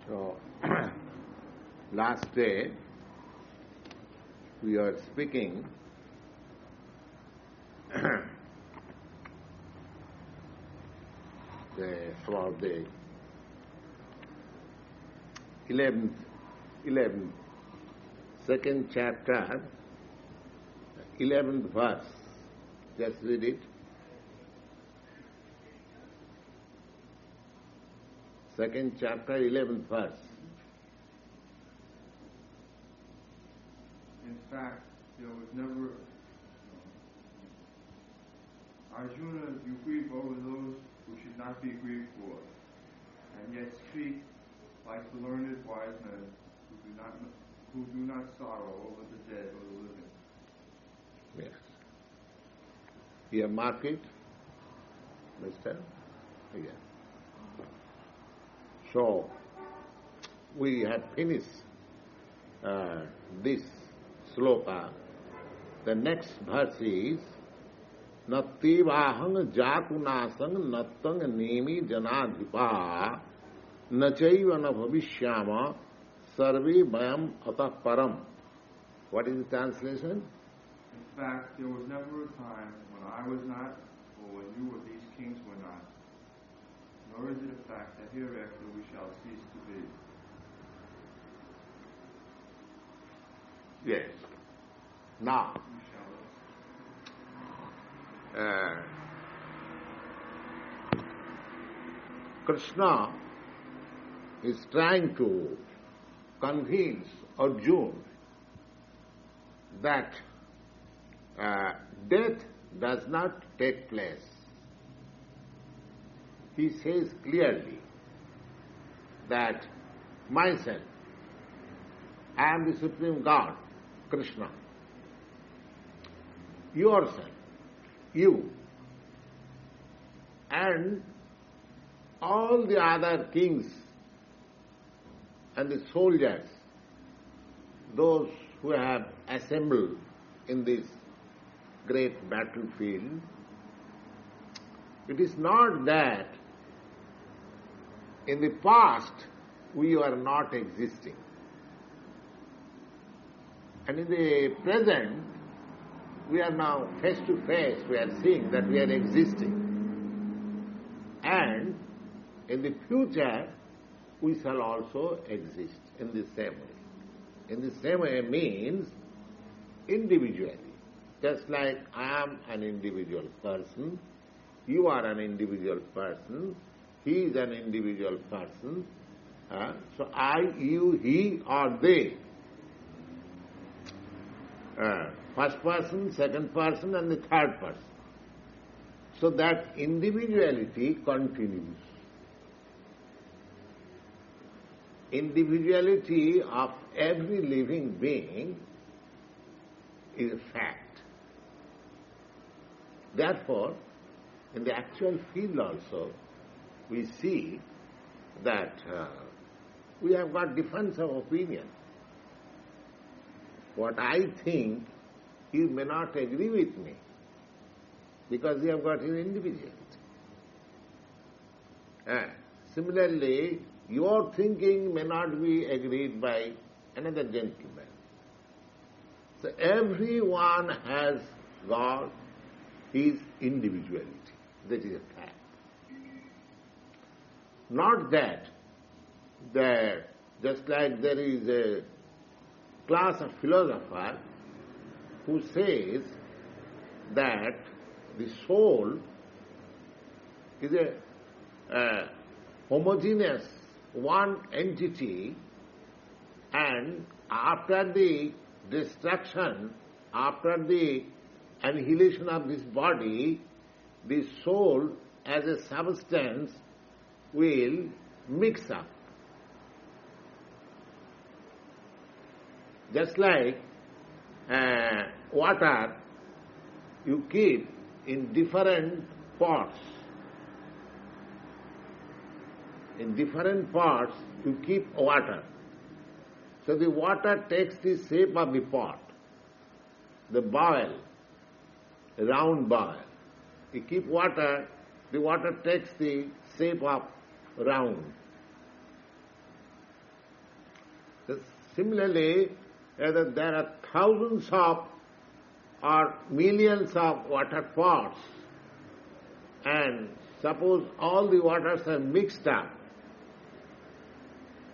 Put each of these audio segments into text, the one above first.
So, last day we are speaking about the 11th, second chapter, 11th verse. Just read it. Second chapter, 11th verse. In fact, there was never... Arjuna, you grieve over those who should not be grieved for, and yet speak like the learned wise men who do not sorrow over the dead or the living. Yes. You have marked it? Understand? Yes. So, we have finished this sloka. The next verse is Nattivahang jakunasang nattang nemi janadhipa nachaiva na bhavishyama sarve vayam atah param. What is the translation? In fact, there was never a time when I was not, or when you or these kings were not. Nor is it a fact that hereafter we shall cease to be. Yes. Now, Kṛṣṇa is trying to convince Arjuna that death does not take place. He says clearly that myself, I am the Supreme God, Kṛṣṇa. Yourself, you, and all the other kings and the soldiers, those who have assembled in this great battlefield, it is not that in the past we are not existing, and in the present we are now face to face, we are seeing that we are existing, and in the future we shall also exist in the same way. In the same way means individually. Just like I am an individual person, you are an individual person, he is an individual person, so I, you, he or they. First person, second person and the third person. So that individuality continues. Individuality of every living being is a fact. Therefore, in the actual field also, we see that we have got difference of opinion. What I think, you may not agree with me, because you have got an individuality. Similarly, your thinking may not be agreed by another gentleman. So everyone has got his individuality. That is a fact. Not that just like there is a class of philosophers who says that the soul is a homogeneous one entity, and after the destruction, after the annihilation of this body, the soul as a substance will mix up. Just like water, you keep in different pots. In different pots, you keep water. So the water takes the shape of the pot, the bowl, a round bowl. You keep water, the water takes the shape of round. So similarly, whether there are thousands of or millions of water pots, and suppose all the waters are mixed up,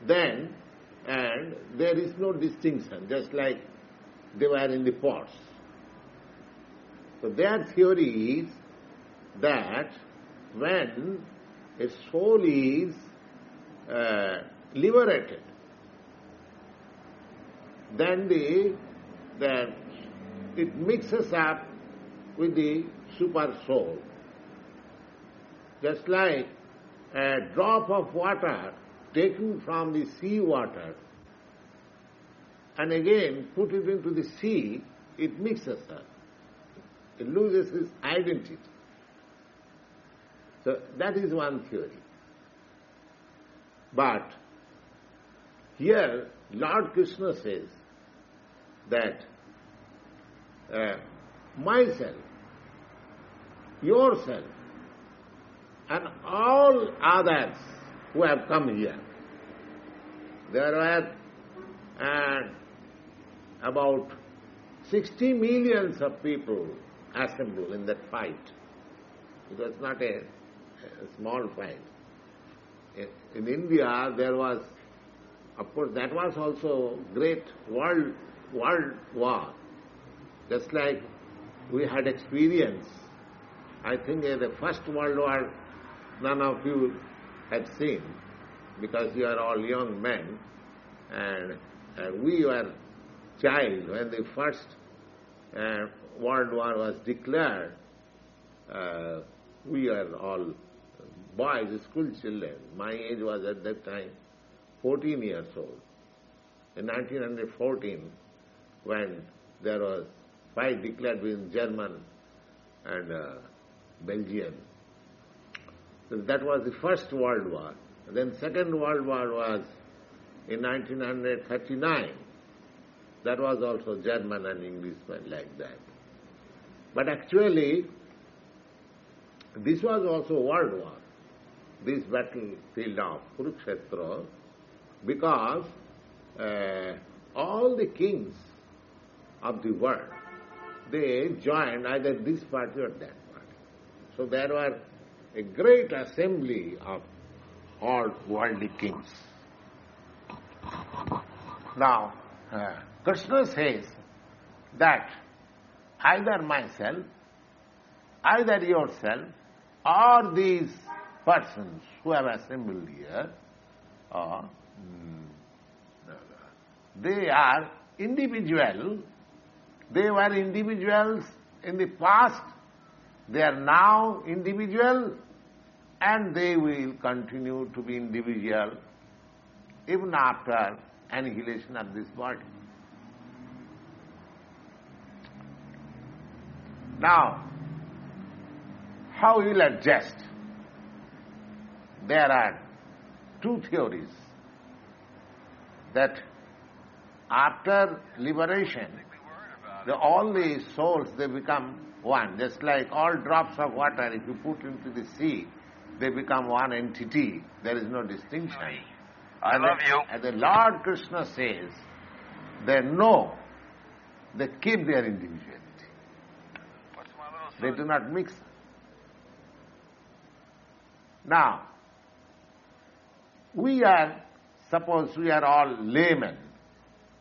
then and there is no distinction, just like they were in the pots. So their theory is that when a soul is liberated, then it mixes up with the super soul. Just like a drop of water taken from the sea water and again put it into the sea, it mixes up. It loses its identity. So that is one theory. But here Lord Kṛṣṇa says that myself, yourself, and all others who have come here, there were about 60 millions of people assembled in that fight. It was not a small fight. In India, there was, of course, that was also great world war. Just like we had experience, I think the First World War, none of you had seen, because you are all young men, and we were child when the First World War was declared. We are all boys, school children. My age was at that time 14 years old. In 1914, when there was fight declared between German and Belgian, so that was the First World War. Then Second World War was in 1939. That was also German and Englishmen like that. But actually, this was also World War, this battlefield of Kurukshetra, because all the kings of the world, they joined either this party or that party. So there were a great assembly of all worldly kings. Now, Kṛṣṇa says that either myself, either yourself, or these persons who have assembled here, they are individual. They were individuals in the past, they are now individual, and they will continue to be individual even after annihilation of this body. Now, how we will adjust? There are two theories that after liberation, all the souls, they become one. Just like all drops of water, if you put into the sea, they become one entity. There is no distinction. I love you. And the Lord Kṛṣṇa says, they know, they keep their individuality. They do not mix. Now, suppose we are all laymen,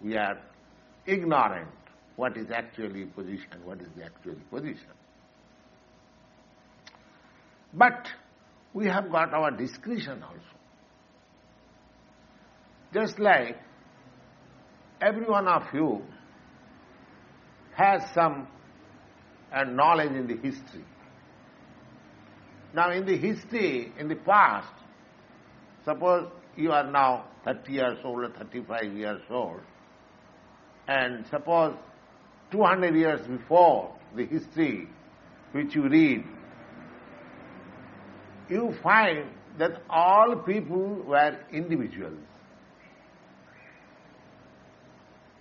we are ignorant what is actually position, what is the actual position. But we have got our discretion also. Just like every one of you has some knowledge in the history. Now in the history, in the past, suppose you are now 30 years old or 35 years old, and suppose 200 years before the history which you read, you find that all people were individuals.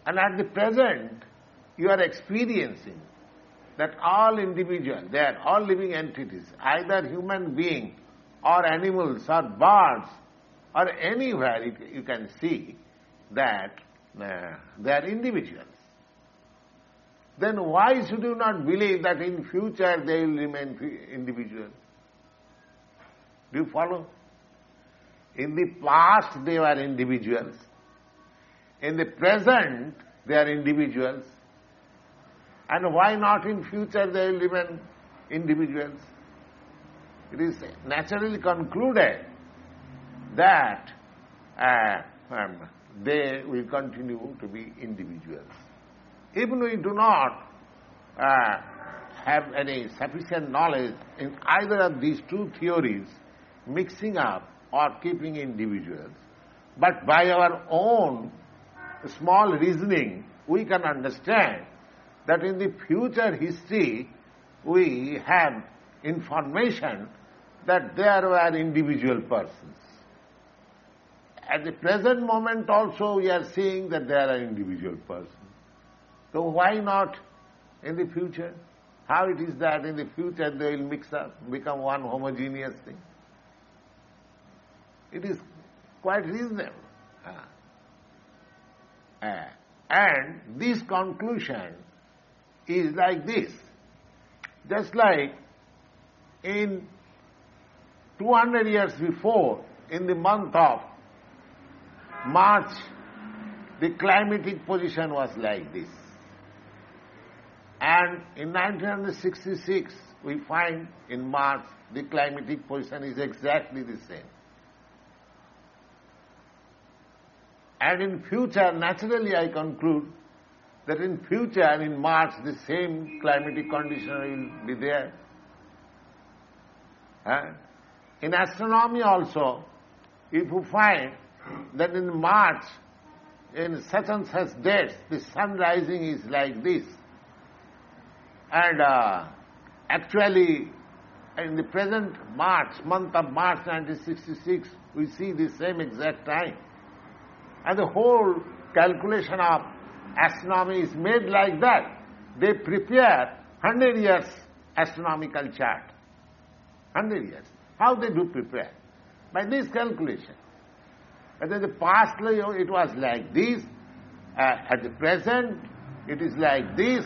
And at the present, you are experiencing that all individuals, they are all living entities, either human being or animals or birds or anywhere you can see, that they are individuals, then why should you not believe that in future they will remain individuals? Do you follow? In the past they were individuals. In the present they are individuals. And why not in future they will remain individuals? It is naturally concluded that they will continue to be individuals. Even we do not have any sufficient knowledge in either of these two theories, mixing up or keeping individuals, but by our own small reasoning, we can understand that in the future history, we have information that there were individual persons. At the present moment also, we are seeing that there are individual persons. So why not in the future? How it is that in the future they will mix up, become one homogeneous thing? It is quite reasonable. And this conclusion is like this. Just like in 200 years before, in the month of March, the climatic position was like this. And in 1966, we find in March, the climatic position is exactly the same. And in future, naturally I conclude that in future, in March, the same climatic condition will be there. In astronomy also, if you find that in March, in such and such dates, the sun rising is like this, and actually in the present month of March 1966, we see the same exact time. And the whole calculation of astronomy is made like that. They prepare 100 years astronomical chart. 100 years. How they do prepare? By this calculation. But in the past it was like this, at the present it is like this,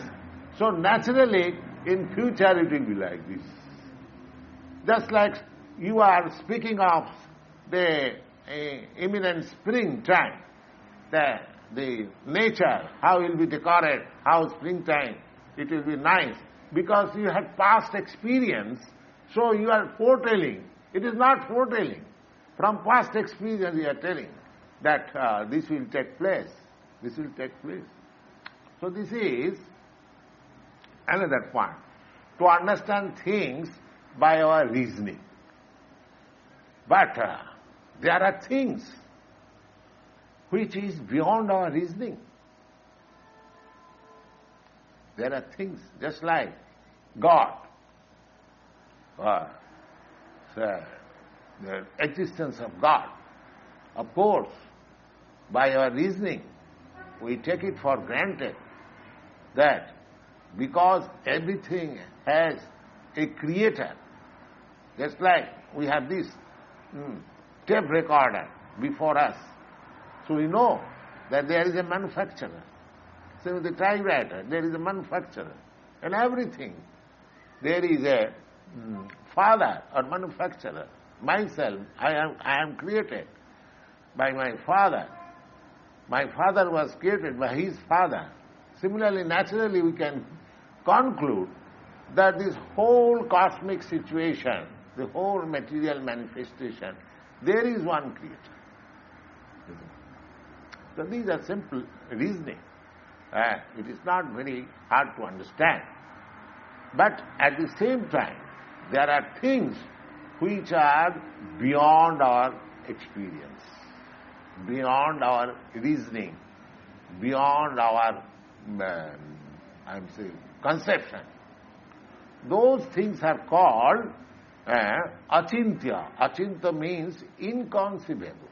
so naturally in future it will be like this. Just like you are speaking of the imminent springtime, the nature, how it will be decorated, how springtime, it will be nice, because you had past experience, so you are foretelling. It is not foretelling. From past experience you are telling that this will take place. This will take place. So this is another point. To understand things by our reasoning. But there are things which is beyond our reasoning. There are things just like God. The existence of God. Of course, by our reasoning, we take it for granted that because everything has a creator, just like we have this tape recorder before us, so we know that there is a manufacturer. So with the typewriter, there is a manufacturer. And everything, there is a father or manufacturer. Myself, I am created by my father. My father was created by his father. Similarly, naturally, we can conclude that this whole cosmic situation, the whole material manifestation, there is one creator. So these are simple reasoning. It is not very hard to understand. But at the same time, there are things which are beyond our experience, beyond our reasoning, beyond our, conception. Those things are called achintya. Achintya means inconceivable.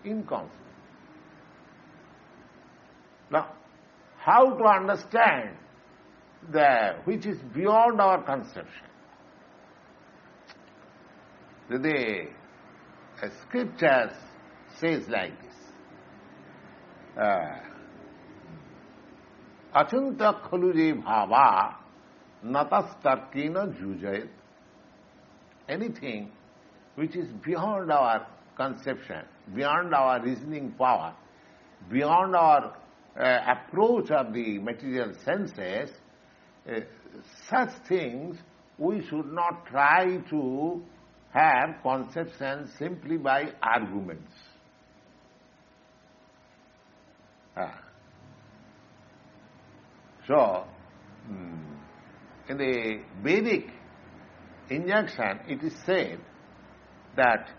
Inconceivable. Now, how to understand which is beyond our conception? The scriptures says like this. Achunta khalu bhava natas tarkina jujayat. Anything which is beyond our conception, beyond our reasoning power, beyond our approach of the material senses, such things we should not try to have conceptions simply by arguments. So, in the Vedic injunction, it is said that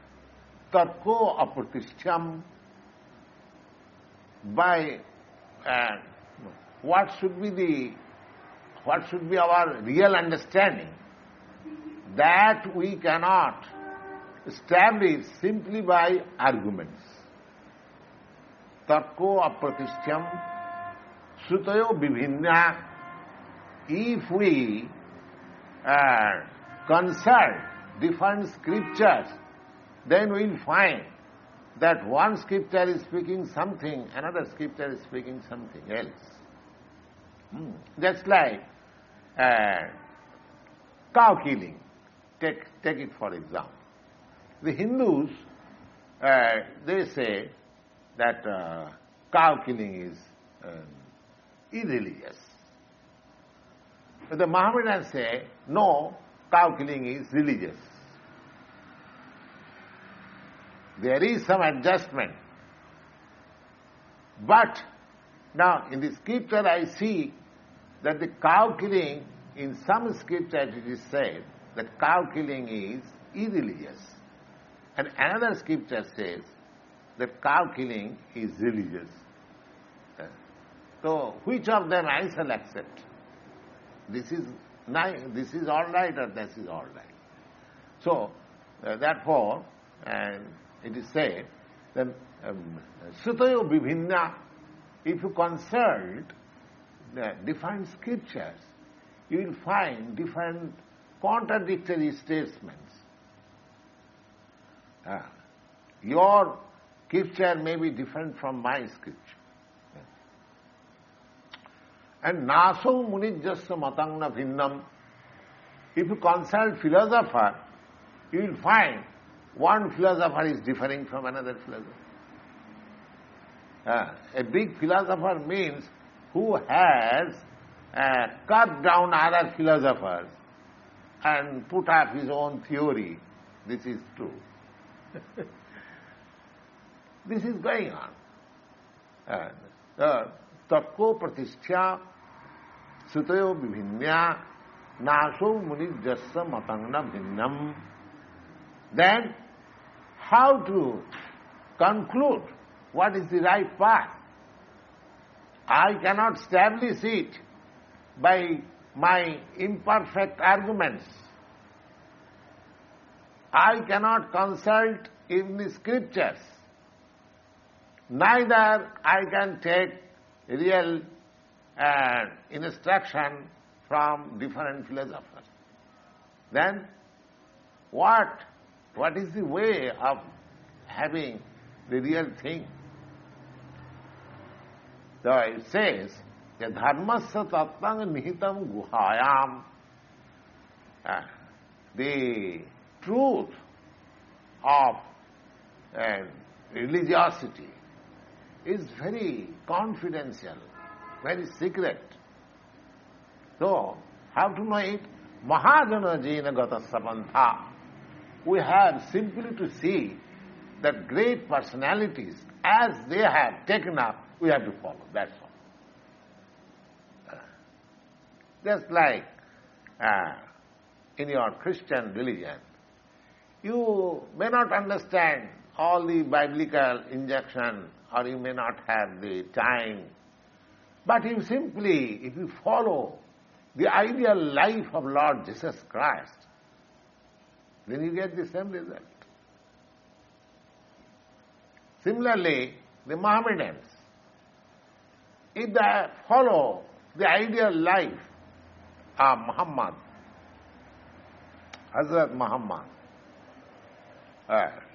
tarko apratishyam, by what should be our real understanding, that we cannot establish simply by arguments. Tarko apratishyam sutayo bibhinna. If we consult different scriptures, then we will find that one scripture is speaking something, another scripture is speaking something else. Just like cow killing. Take it for example. The Hindus, they say that cow killing is irreligious. But the Mohammedans say, no, cow killing is religious. There is some adjustment. But now in the scripture I see that the cow killing, in some scriptures it is said that cow killing is irreligious. And another scripture says that cow killing is religious. So which of them I shall accept? This is all right or this is all right. So therefore, it is said that sutayo bibhinna, if you consult the different scriptures, you will find different contradictory statements. Your scripture may be different from my scripture. And naso munijjasya matangna bhinnam. If you consult philosopher, you will find one philosopher is differing from another philosopher. A big philosopher means who has cut down other philosophers and put up his own theory. This is true. This is going on. Tatko pratisthya sutayo bibhinya naso munijjasya matangna bhinnam. Then, how to conclude what is the right path? I cannot establish it by my imperfect arguments. I cannot consult in the scriptures. Neither I can take real instruction from different philosophers. Then, what is the way of having the real thing? So it says, dharmasya tattvang nihitam guhayam. The truth of religiosity is very confidential, very secret. So, how to know it? Mahajana jena gata sapantha. We have simply to see that great personalities, as they have taken up, we have to follow. That's all. Just like in your Christian religion, you may not understand all the biblical injunction, or you may not have the time, but you simply, if you follow the ideal life of Lord Jesus Christ, then you get the same result. Similarly, the Mohammedans, if they follow the ideal life of Muhammad, Hazrat Muhammad,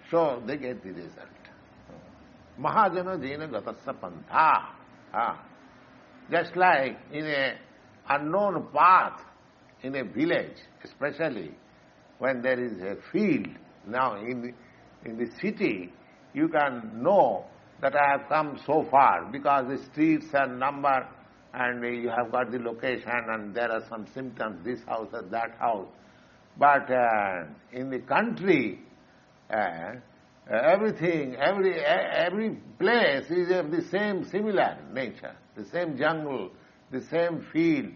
so they get the result. Mahajana jena gatasya pantha. Just like in a unknown path in a village, especially when there is a field. Now in the city, you can know that I have come so far because the streets are numbered and you have got the location and there are some symptoms, this house or that house. But in the country, everything, every place is of the same similar nature, the same jungle, the same field,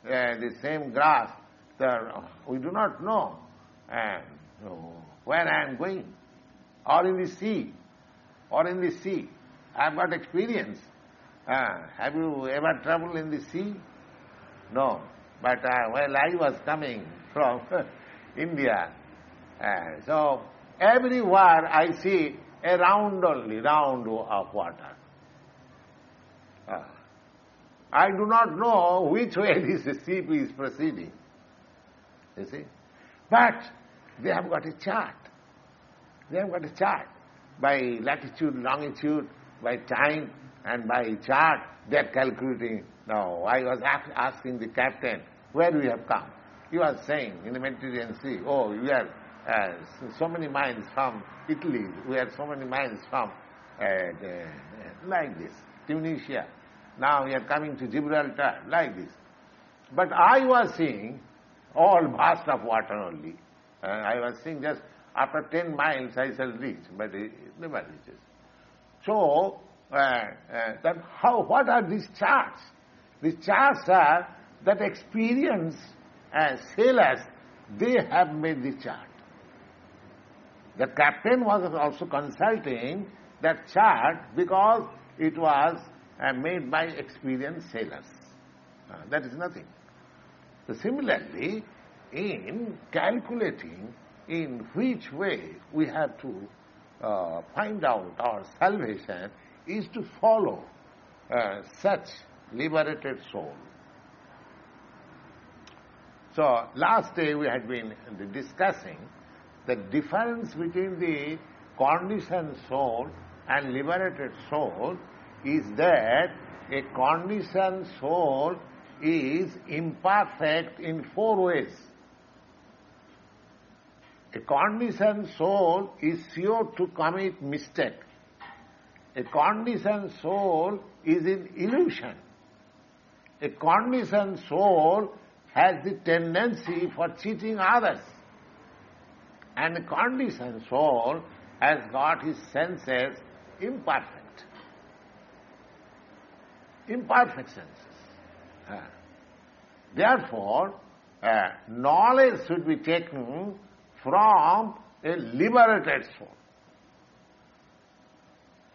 the same grass. We do not know where I am going, or in the sea, I have got experience. Have you ever traveled in the sea? No. But while I was coming from India, so everywhere I see a round of water. I do not know which way this ship is proceeding. You see? But they have got a chart. By latitude, longitude, by time, and by chart, they are calculating. Now, I was asking the captain, where we have come. He was saying, in the Mediterranean Sea, we are so many miles from Italy, we are so many miles from, like this, Tunisia. Now we are coming to Gibraltar, like this. But I was seeing all vast of water only. I was seeing just after 10 miles I shall reach, but it never reaches. So, what are these charts? These charts are that experience sailors, they have made the chart. The captain was also consulting that chart because it was made by experienced sailors. That is nothing. So similarly, in calculating in which way we have to find out our salvation is to follow such liberated soul. So last day we had been discussing the difference between the conditioned soul and liberated soul is that a conditioned soul is imperfect in 4 ways. A conditioned soul is sure to commit mistake. A conditioned soul is in illusion. A conditioned soul has the tendency for cheating others. And a conditioned soul has got his senses imperfect. Imperfect senses. Therefore, knowledge should be taken from a liberated soul.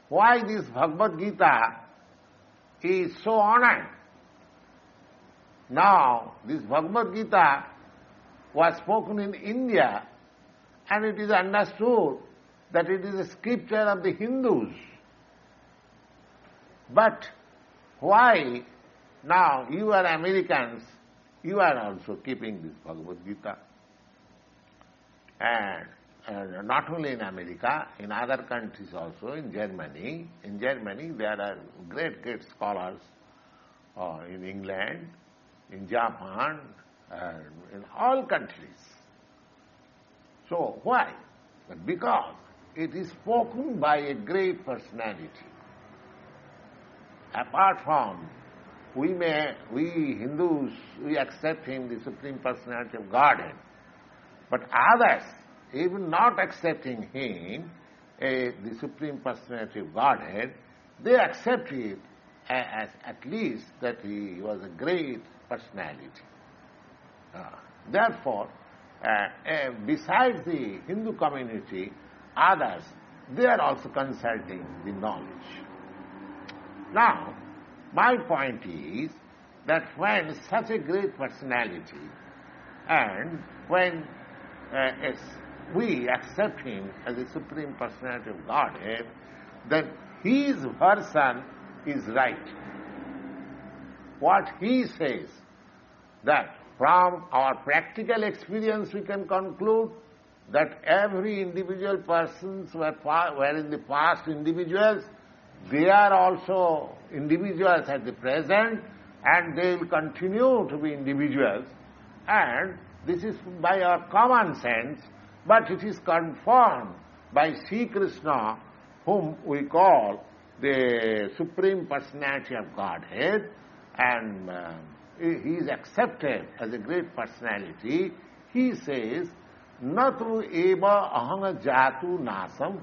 Why this Bhagavad-gītā is so honored? Now, this Bhagavad-gītā was spoken in India and it is understood that it is a scripture of the Hindus. But why now you are Americans, you are also keeping this Bhagavad-gītā? And not only in America, in other countries also, in Germany. In Germany there are great scholars, in England, in Japan, in all countries. So why? Because it is spoken by a great personality. Apart from, we Hindus, we accept him, the Supreme Personality of Godhead. But others, even not accepting him, the Supreme Personality of Godhead, they accept it as at least that he was a great personality. Therefore, besides the Hindu community, others, they are also consulting the knowledge. Now, my point is that when such a great personality and when we accept him as the Supreme Personality of Godhead, then his version is right. What he says, that from our practical experience we can conclude that every individual persons were in the past individuals, they are also individuals at the present, and they will continue to be individuals. And this is by our common sense, but it is confirmed by Sri Kṛṣṇa, whom we call the Supreme Personality of Godhead, and he is accepted as a great personality. He says, Natu eva ahanga jatu nasam.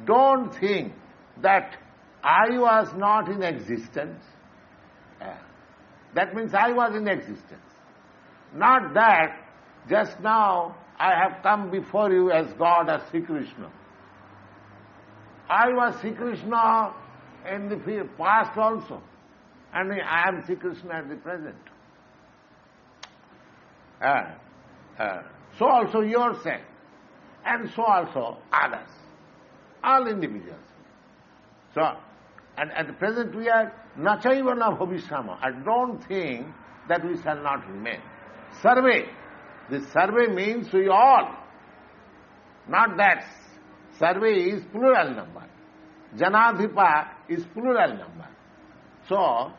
Don't think that I was not in existence. That means I was in existence. Not that just now I have come before you as God or Sri Kṛṣṇa. I was Sri Kṛṣṇa in the past also, and I am Sri Kṛṣṇa at the present. So also yourself, and so also others, all individuals. So, and at the present we are nachaiva na bhavishyama. I don't think that we shall not remain. Sarve. This sarve means we all. Not that. Sarve is plural number. Janadhipa is plural number. So,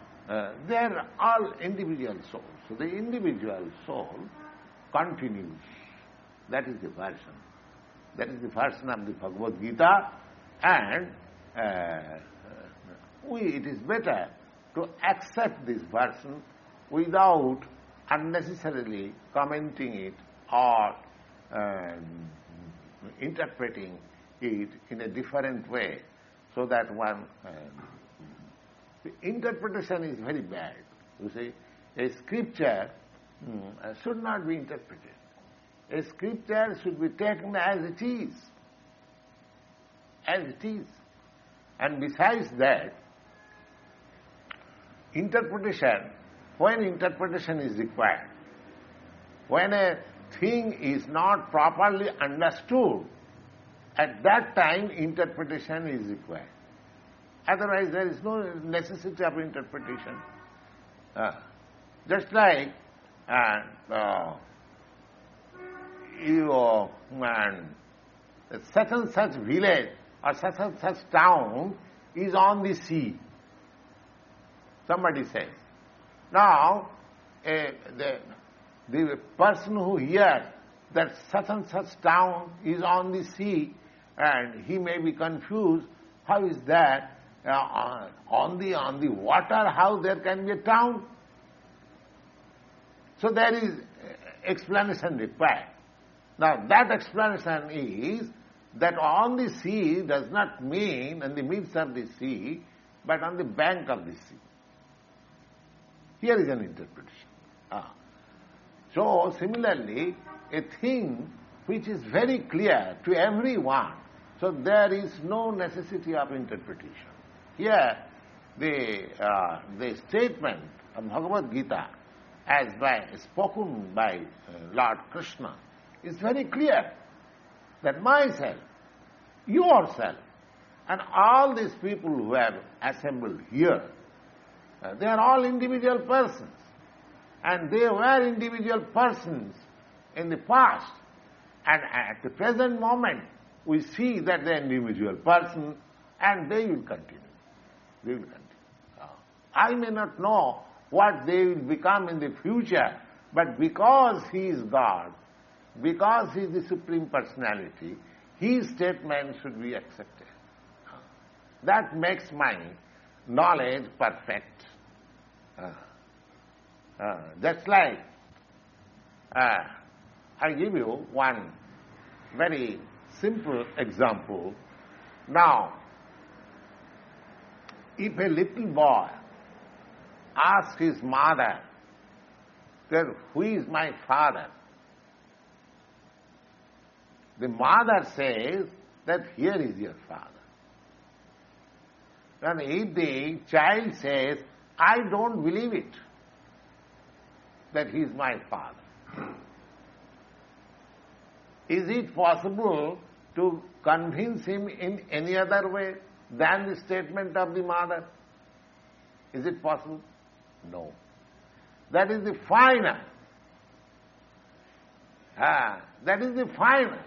they are all individual souls. So the individual soul continues. That is the version. That is the version of the Bhagavad-gītā, and it is better to accept this version without unnecessarily commenting it or interpreting it in a different way, so that one... the interpretation is very bad. You see, a scripture should not be interpreted. A scripture should be taken as it is. As it is. And besides that, interpretation, when interpretation is required, when a thing is not properly understood, at that time interpretation is required. Otherwise there is no necessity of interpretation. Just like such and such village or such and such town is on the sea. Somebody says. Now, the person who hears that such and such town is on the sea, and he may be confused, how is that? On the water, how there can be a town? So there is explanation required. Now that explanation is that on the sea does not mean in the midst of the sea, but on the bank of the sea. Here is an interpretation. So similarly, a thing which is very clear to everyone, so there is no necessity of interpretation. Here, the statement of Bhagavad-gītā as spoken by Lord Kṛṣṇa is very clear, that myself, yourself, and all these people who have assembled here, they are all individual persons. And they were individual persons in the past. And at the present moment, we see that they are individual persons, and they will continue. They will continue. I may not know what they will become in the future, but because He is God, because He is the Supreme Personality, His statement should be accepted. That makes my knowledge perfect. Just like, I give you one very simple example. Now, if a little boy asks his mother, that who is my father? The mother says that here is your father. And if the child says, I don't believe it, that he is my father, is it possible to convince him in any other way than the statement of the mother? Is it possible? No. That is the final. That is the final.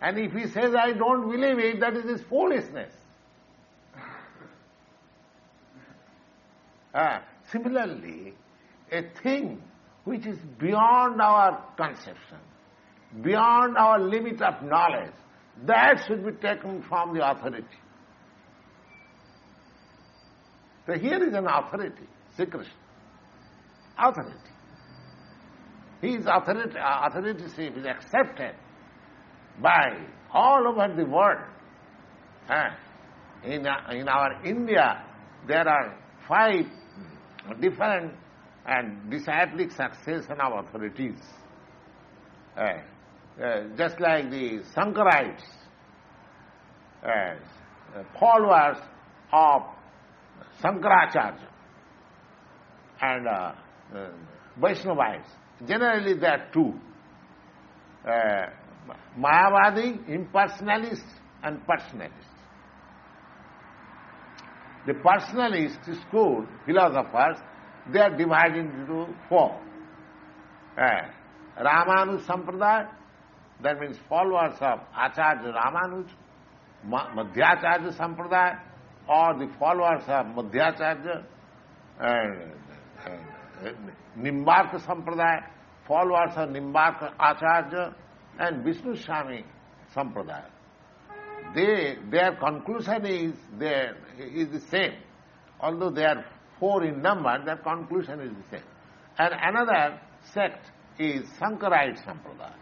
And if he says, I don't believe it, that is his foolishness. Similarly, a thing which is beyond our conception, beyond our limit of knowledge, that should be taken from the authority. So here is an authority, Sri Krishna. Authority. His authorship is accepted by all over the world. In our India, there are 5 different and disciplic succession of authorities. Just like the Sankarites, followers of Shankaracharya, and Vaishnavites. Generally there are 2. Mayavadi, impersonalist, and personalist. The personalist school philosophers, they are divided into 4. Ramanuj Sampradaya, that means followers of Acharya Ramanuj, Madhyacharya Sampradaya, or the followers of Madhyacharya, Nimbarka Sampradaya, followers of Nimbarka Acharya, and Vishnu Swami Sampradaya. Their conclusion is the same. Although they are 4 in number, their conclusion is the same. And another sect is Sankarite Sampradaya.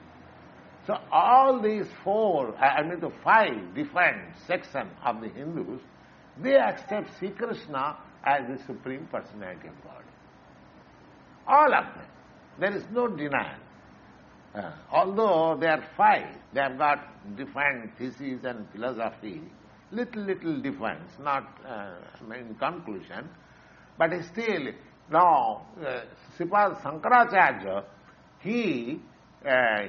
So all these 5 different sections of the Hindus, they accept Sri Krishna as the Supreme Personality of God. All of them. There is no denial. Although they are 5, they have got different theses and philosophy, little difference, not in conclusion, but still, now, Sripad Shankaracharya, he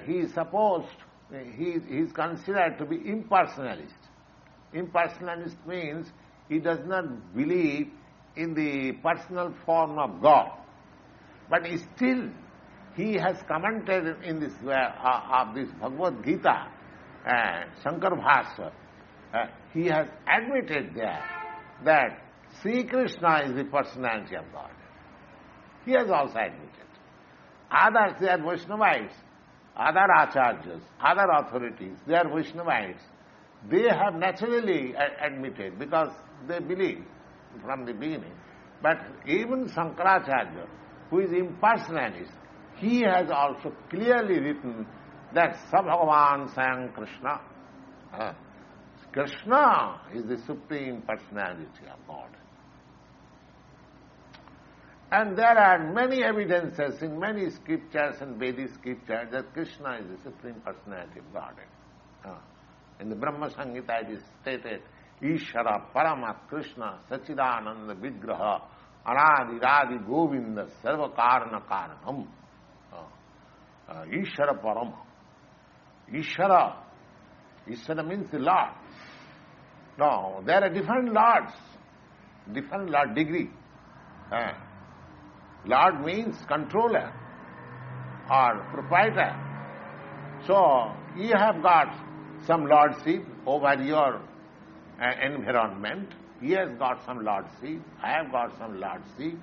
is considered to be impersonalist. Impersonalist means he does not believe in the personal form of God. But still, he has commented in this of this Bhagavad-gītā, Shankar Bhāsya, he has admitted there that Sri Krishna is the personality of God. He has also admitted. Others, they are Vaishnavites, other acharyas, other authorities, they are Vaishnavites. They have naturally admitted because they believe from the beginning. But even Shankaracharya, who is impersonalist, he has also clearly written that Sabhagavan Sayam Kṛṣṇa. Kṛṣṇa is the Supreme Personality of God. And there are many evidences in many scriptures and Vedic scriptures that Kṛṣṇa is the Supreme Personality of God. In the Brahma Samhita it is stated, Ishara Paramat Kṛṣṇa Sachidananda Vigraha Anadi Radi Govinda Sarva Karana Karanam. Ishara Parama. Ishara means the Lord. No, there are different lords, different lord degree. Lord means controller or proprietor. So, you have got some lordship over your environment. He has got some lordship. I have got some lordship.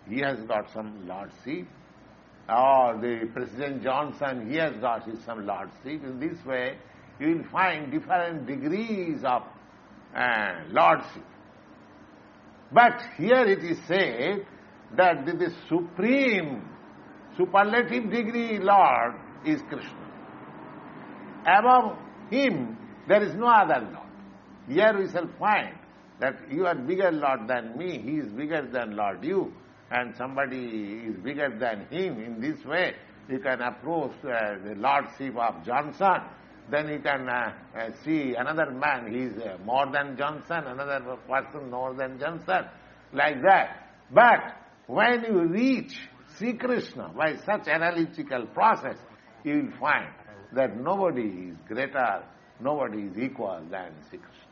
He has got some lordship. Or the President Johnson, he has got some lordship. In this way, you will find different degrees of lordship. But here it is said that the supreme, superlative degree Lord is Krishna. Above him, there is no other Lord. Here we shall find that you are bigger Lord than me, he is bigger than Lord you, and somebody is bigger than him. In this way, you can approach the lordship of Johnson. Then you can see another man, he is more than Johnson, another person more than Johnson, like that. But when you reach Sri Krishna by such analytical process, you will find that nobody is greater, nobody is equal than Sri Krishna.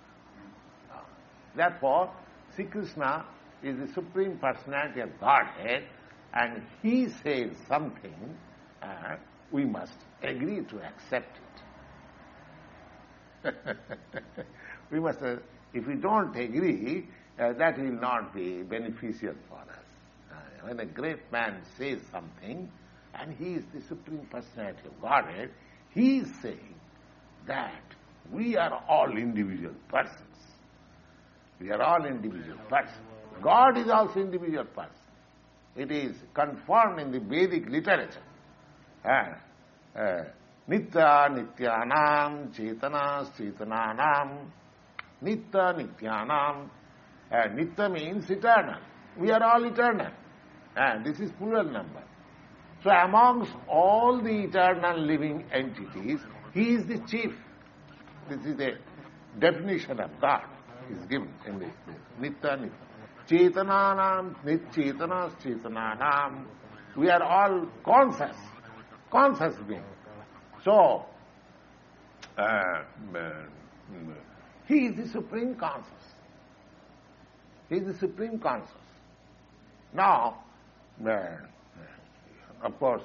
Therefore, Sri Krishna is the Supreme Personality of Godhead, and he says something, we must agree to accept it. We must, if we don't agree, that will not be beneficial for us. When a great man says something, and he is the Supreme Personality of Godhead, he is saying that we are all individual persons. We are all individual persons. God is also individual person. It is confirmed in the Vedic literature. Nitya nityanam chetana chetananam. Nitya nityanam. Nitya means eternal. We are all eternal. This is plural number. So amongst all the eternal living entities, he is the chief. This is the definition of God is given in this. Nitya nitya. Chetananam, nitchetanas chetananam. We are all conscious beings. So, he is the supreme conscious. He is the supreme conscious. Now, of course,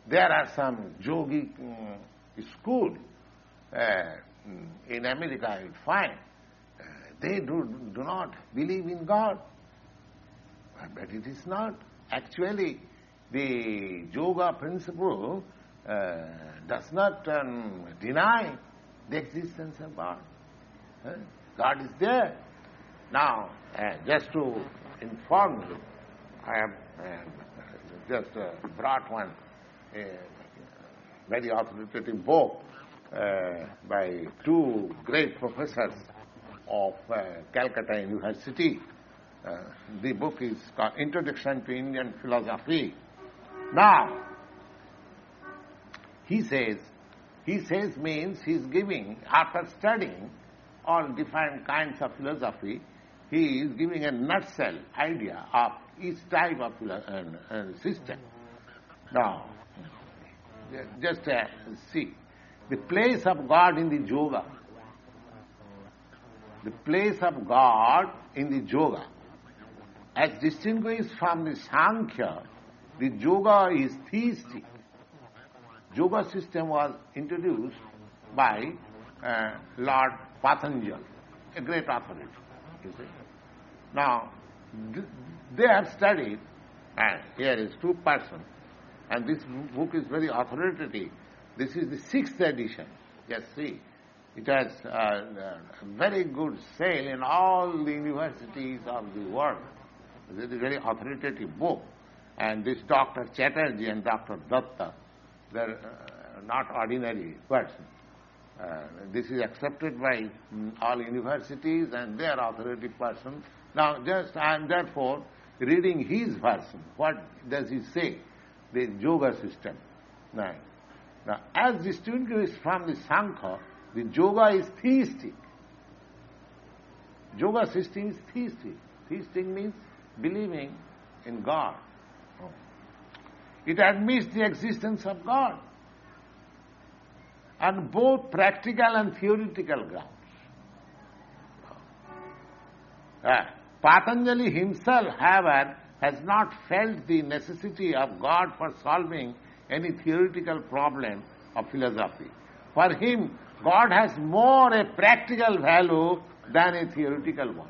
there are some yogic schools in America, you find. They do not believe in God. But it is not. Actually, the yoga principle does not deny the existence of God. God is there. Now, just to inform you, I have just brought one very authoritative book by two great professors of Calcutta University. The book is called Introduction to Indian Philosophy. Now, he says means he is giving, after studying all different kinds of philosophy, he is giving a nutshell idea of each type of system. Now, just see, the place of God in the yoga. The place of God in the yoga, as distinguished from the Sankhya, the yoga is theistic. Yoga system was introduced by Lord Patanjali, a great authority, you see. Now, they have studied, and here is two persons, and this book is very authoritative. This is the 6th edition. Just see. It has a very good sale in all the universities of the world. It is a very authoritative book. And this Dr. Chatterjee and Dr. Datta, they are not ordinary persons. This is accepted by all universities and they are authoritative persons. Now, I am therefore reading his version. What does he say? The yoga system. Now, as distinguished from the Sankhya, the yoga is theistic. Yoga system is theistic. Theistic means believing in God. It admits the existence of God on both practical and theoretical grounds. Patanjali himself, however, has not felt the necessity of God for solving any theoretical problem of philosophy. For him, God has more a practical value than a theoretical one.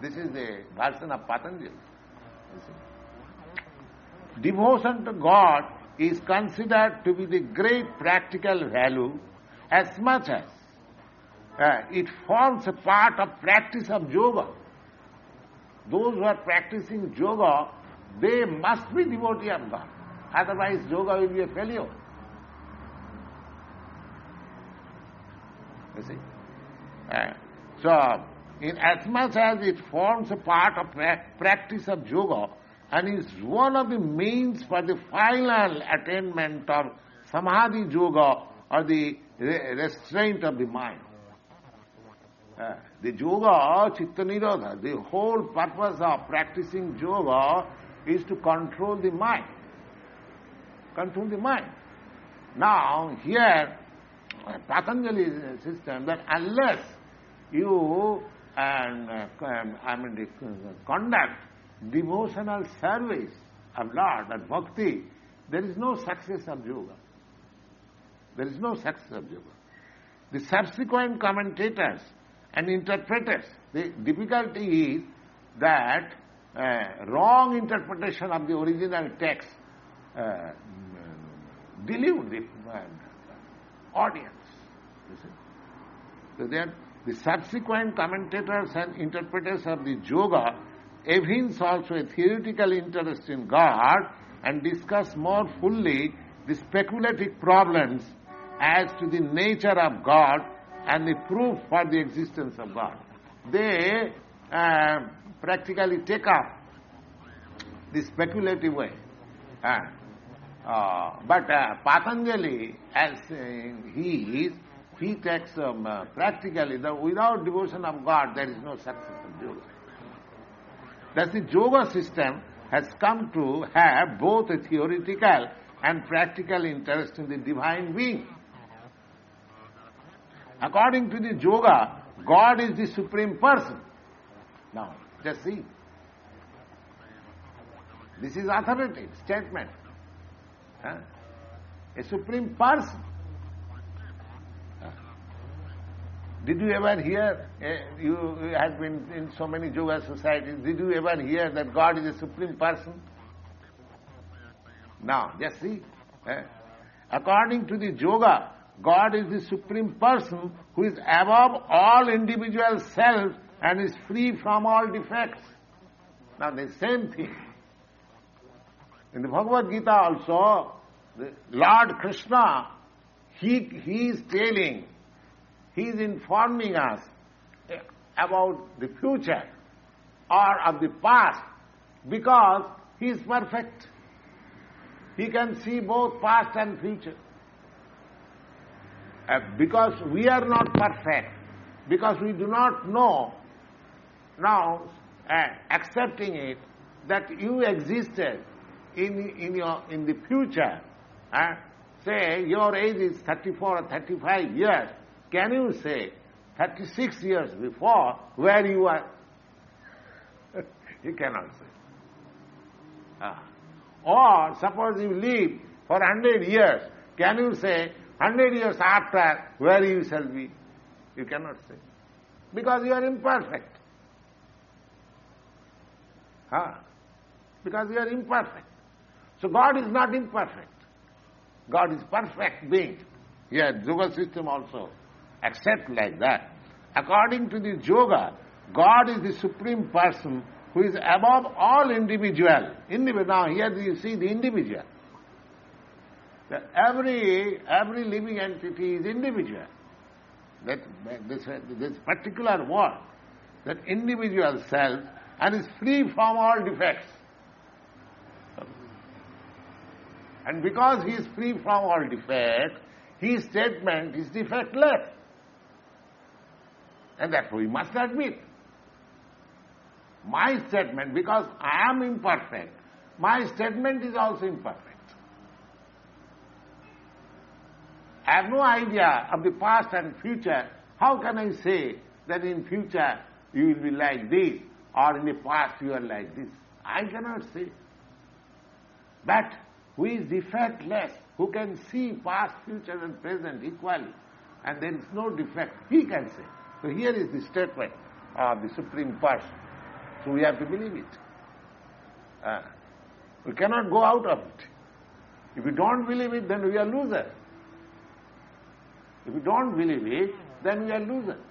This is the version of Patanjali. Devotion to God is considered to be the great practical value as much as it forms a part of practice of yoga. Those who are practicing yoga, they must be devotee of God. Otherwise, yoga will be a failure. You see? So, in as much as it forms a part of practice of yoga and is one of the means for the final attainment of samadhi yoga or the restraint of the mind. The yoga, chitta nirodha, the whole purpose of practicing yoga is to control the mind. Control the mind. Now, here, Patanjali's system that unless you conduct devotional service of Lord and bhakti, there is no success of yoga. There is no success of yoga. the subsequent commentators and interpreters, the difficulty is that wrong interpretation of the original text delude the audience. You see? So then the subsequent commentators and interpreters of the yoga evince also a theoretical interest in God and discuss more fully the speculative problems as to the nature of God and the proof for the existence of God. They practically take up the speculative way. But Patanjali, as he takes practically that without devotion of God there is no success of yoga. Thus the yoga system has come to have both a theoretical and practical interest in the divine being. According to the yoga, God is the supreme person. Now, just see. This is authoritative statement. A supreme person. Did you ever hear, you have been in so many yoga societies, did you ever hear that God is a supreme person? Now, just see. According to the yoga, God is the supreme person who is above all individual self and is free from all defects. Now, the same thing. In the Bhagavad-gītā also, the Lord Kṛṣṇa, he is telling, he is informing us about the future or of the past because he is perfect. He can see both past and future. Because we are not perfect, because we do not know, now accepting it, that you existed in the future, say your age is 34 or 35 years, can you say 36 years before where you are? You cannot say. Or suppose you live for 100 years, can you say 100 years after where you shall be? You cannot say. Because you are imperfect. Because you are imperfect. So God is not imperfect. God is perfect being. Here, yoga system also accept like that. According to the yoga, God is the supreme person who is above all individual. Now here you see the individual. Every living entity is individual. This particular word, that individual self, and is free from all defects. And because he is free from all defects, his statement is defectless. And therefore we must admit, my statement, because I am imperfect, my statement is also imperfect. I have no idea of the past and future. How can I say that in future you will be like this, or in the past you are like this? I cannot say. But who is defectless, who can see past, future and present equally, and there is no defect, he can say. So here is the statement of the Supreme Person. So we have to believe it. We cannot go out of it. If we don't believe it, then we are losers. If we don't believe it, then we are losers.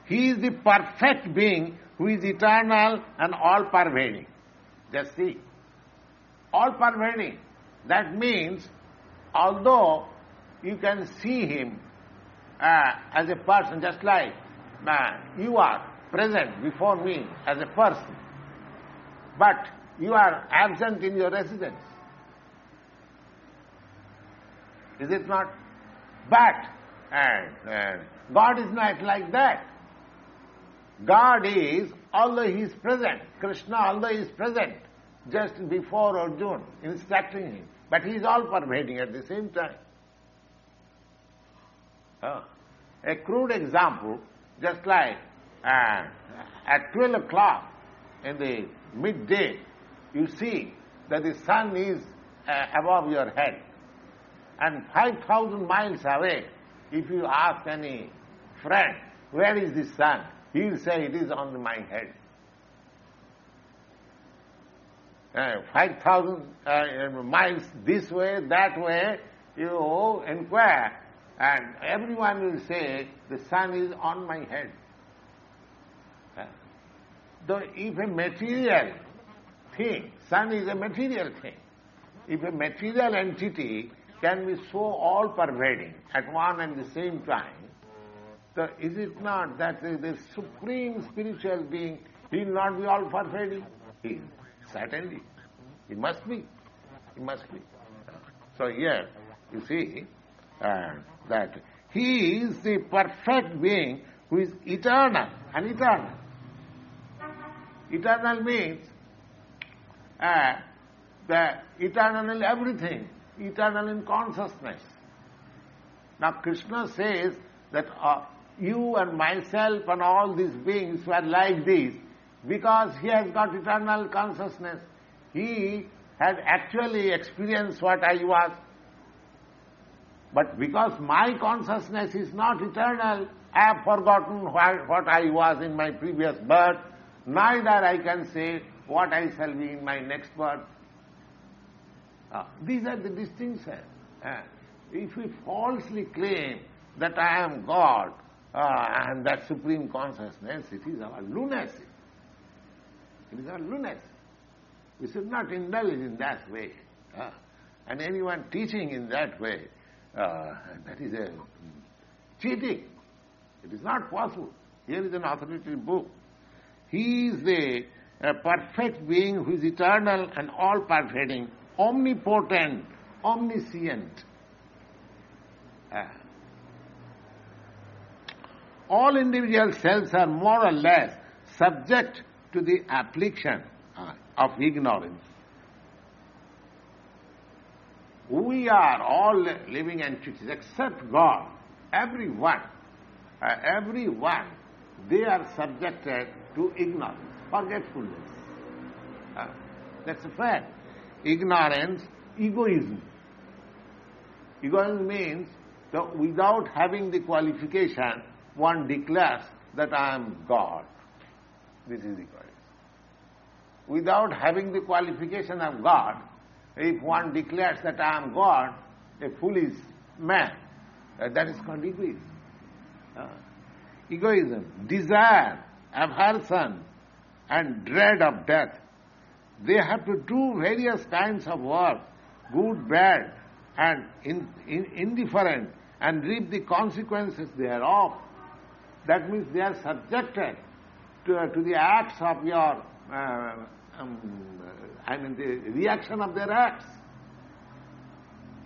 He is the perfect being who is eternal and all-pervading. Just see. All-pervading. That means, although you can see him as a person, just like you are present before me as a person, but you are absent in your residence. Is it not? But God is not like that. God is, although he is present, Kṛṣṇa, although he is present just before Arjuna, instructing him, but he is all-pervading at the same time. A crude example, just like at 12 o'clock in the midday, you see that the sun is above your head. And 5,000 miles away, if you ask any friend, where is the sun? He will say, it is on my head. 5,000 miles this way, that way, you inquire, and everyone will say, the sun is on my head. Though if a material thing, sun is a material thing, if a material entity can be so all-pervading at one and the same time, so is it not that the supreme spiritual being, he will not be all-pervading? He certainly, he must be. He must be. So here, you see, that he is the perfect being who is eternal and eternal. Eternal means the eternal in everything, eternal in consciousness. Now Kṛṣṇa says that you and myself and all these beings were like this because he has got eternal consciousness. He had actually experienced what I was. But because my consciousness is not eternal, I have forgotten what I was in my previous birth, neither I can say what I shall be in my next birth. These are the distinctions. If we falsely claim that I am God and that supreme consciousness, it is our lunacy. It is our lunacy. We should not indulge in that way. And anyone teaching in that way, that is a cheating. It is not possible. Here is an authoritative book. He is the perfect being who is eternal and all-pervading, omnipotent, omniscient. All individual selves are more or less subject to the affliction of ignorance. We are all living entities except God. Everyone, they are subjected to ignorance, forgetfulness. That's a fact. Ignorance, egoism. Egoism means that without having the qualification, one declares that I am God. This is egoism. Without having the qualification of God, if one declares that I am God, a foolish man, that is called egoism. Egoism, desire, aversion, and dread of death. They have to do various kinds of work, good, bad, and indifferent, and reap the consequences thereof. That means they are subjected to the acts of your, the reaction of their acts.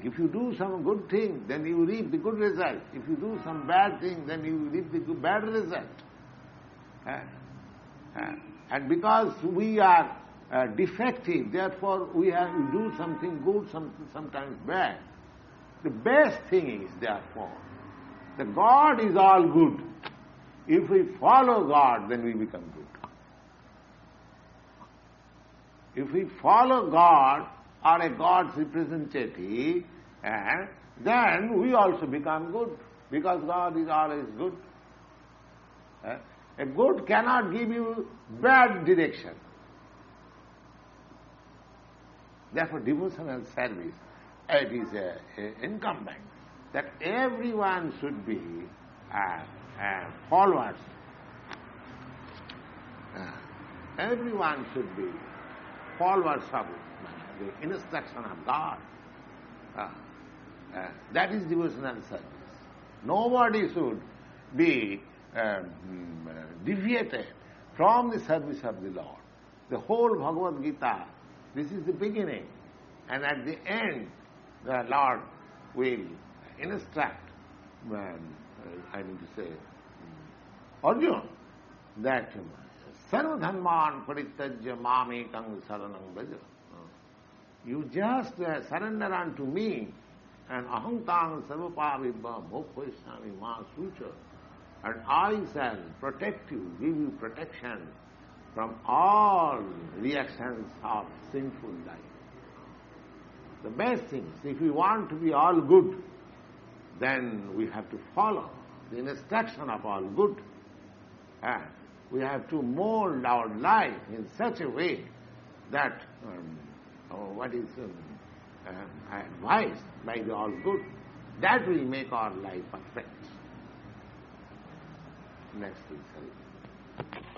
If you do some good thing, then you reap the good result. If you do some bad thing, then you reap the bad result. And because we are defective, therefore we do something good, sometimes bad. The best thing is, therefore, that God is all good. If we follow God, then we become good. If we follow God or a God's representative, then we also become good, because God is always good. A good cannot give you bad direction. Therefore, devotional service, it is incumbent that everyone should be followers. Everyone should be followers of the instruction of God. That is devotional service. Nobody should be deviated from the service of the Lord. The whole Bhagavad-gītā, this is the beginning, and at the end the Lord will instruct, Arjuna, that sarva-dharman parittajya mamekam saranam braja. You just surrender unto me, and aham tang sarvapavibha bhokhoisami ma sucha, and I shall protect you, give you protection from all reactions of sinful life. The best things, if we want to be all good, then we have to follow the instruction of all good. We have to mold our life in such a way that what is advised by the all good, that will make our life perfect. Next is